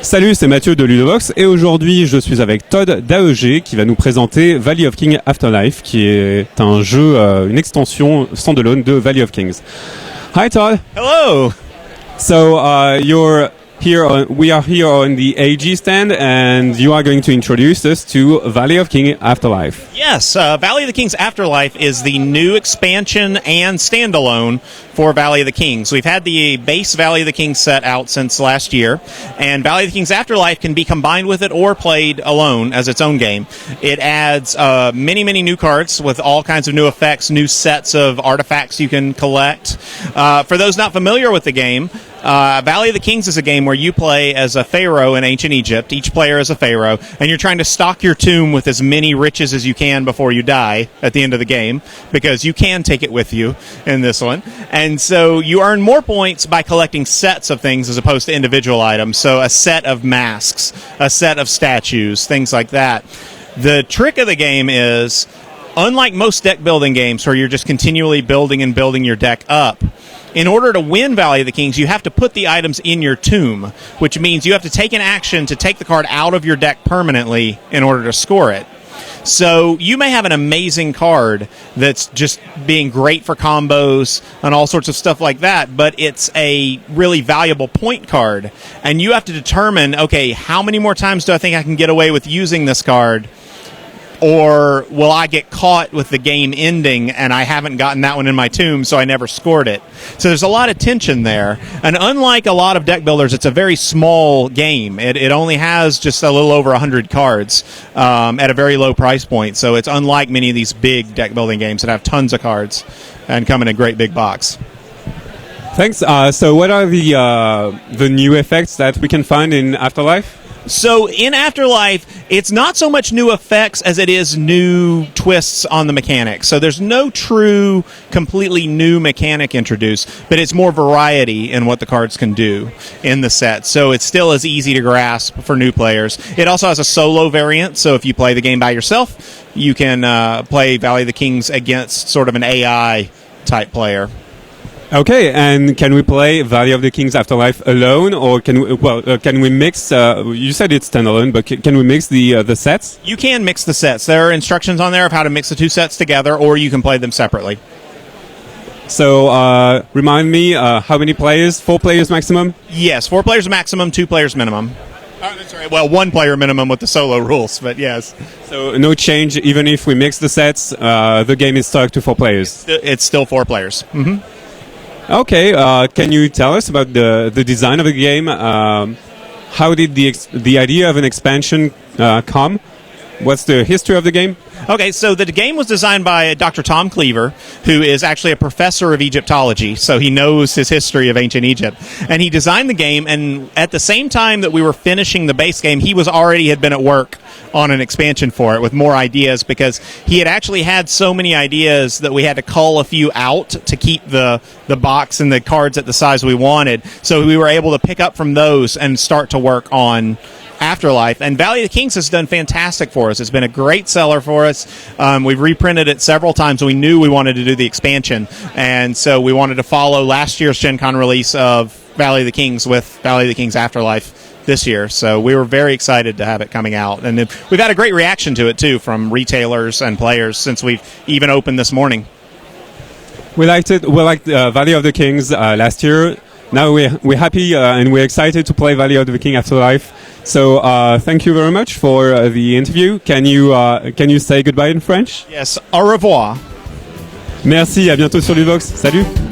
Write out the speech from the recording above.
Salut, c'est Mathieu de Ludovox et aujourd'hui je suis avec Todd d'AEG qui va nous présenter Valley of Kings Afterlife qui est un jeu, une extension standalone de Valley of Kings. Hi Todd. Hello. So you're here. We are here on the AEG stand, and you are going to introduce us to Valley of Kings Afterlife. Yes, Valley of the Kings Afterlife is the new expansion and standalone for Valley of the Kings. We've had the base Valley of the Kings set out since last year, and Valley of the Kings Afterlife can be combined with it or played alone as its own game. It adds many new cards with all kinds of new effects, new sets of artifacts you can collect. For those not familiar with the game, Valley of the Kings is a game where you play as a pharaoh in ancient Egypt. Each player is a pharaoh, and you're trying to stock your tomb with as many riches as you can before you die at the end of the game, because you can take it with you in this one. And so you earn more points by collecting sets of things as opposed to individual items. So a set of masks, a set of statues, things like that. The trick of the game is, unlike most deck building games where you're just continually building and building your deck up, in order to win Valley of the Kings, you have to put the items in your tomb, which means you have to take an action to take the card out of your deck permanently in order to score it. So you may have an amazing card that's just being great for combos and all sorts of stuff like that, but it's a really valuable point card. And you have to determine, okay, how many more times do I think I can get away with using this card? Or will I get caught with the game ending and I haven't gotten that one in my tomb, so I never scored it? So there's a lot of tension there. And unlike a lot of deck builders, it's a very small game. It only has just a little over 100 cards at a very low price point. So it's unlike many of these big deck building games that have tons of cards and come in a great big box. Thanks. So what are the new effects that we can find in Afterlife? So in Afterlife, it's not so much new effects as it is new twists on the mechanics. So there's no true, completely new mechanic introduced, but it's more variety in what the cards can do in the set. So it's still as easy to grasp for new players. It also has a solo variant, so if you play the game by yourself, you can play Valley of the Kings against sort of an AI type player. Okay, and can we play Valley of the Kings Afterlife alone, or can we mix? You said it's standalone, but can we mix the sets? You can mix the sets. There are instructions on there of how to mix the two sets together, or you can play them separately. So remind me, how many players? 4 players maximum? Yes, 4 players maximum, 2 players minimum. Oh, that's right. Well, 1 player minimum with the solo rules, but yes. So no change, even if we mix the sets, the game is stuck to 4 players. It's still 4 players. Mm-hmm. Okay, can you tell us about the design of the game? How did the idea of an expansion come? What's the history of the game? Okay, so the game was designed by Dr. Tom Cleaver, who is actually a professor of Egyptology, so he knows his history of ancient Egypt. And he designed the game, and at the same time that we were finishing the base game, he had been at work on an expansion for it with more ideas, because he had actually had so many ideas that we had to cull a few out to keep the box and the cards at the size we wanted. So we were able to pick up from those and start to work on Afterlife. And Valley of the Kings has done fantastic for us. It's been a great seller for us. We've reprinted it several times. We knew we wanted to do the expansion, and so we wanted to follow last year's GenCon release of Valley of the Kings with Valley of the Kings Afterlife this year. So we were very excited to have it coming out, and we've had a great reaction to it too from retailers and players since we've even opened this morning. We liked it. We liked Valley of the Kings last year. Now we're happy and we're excited to play Valley of the Kings Afterlife. So thank you very much for the interview. Can you say goodbye in French? Yes, au revoir. Merci, à bientôt sur Ludovox. Salut.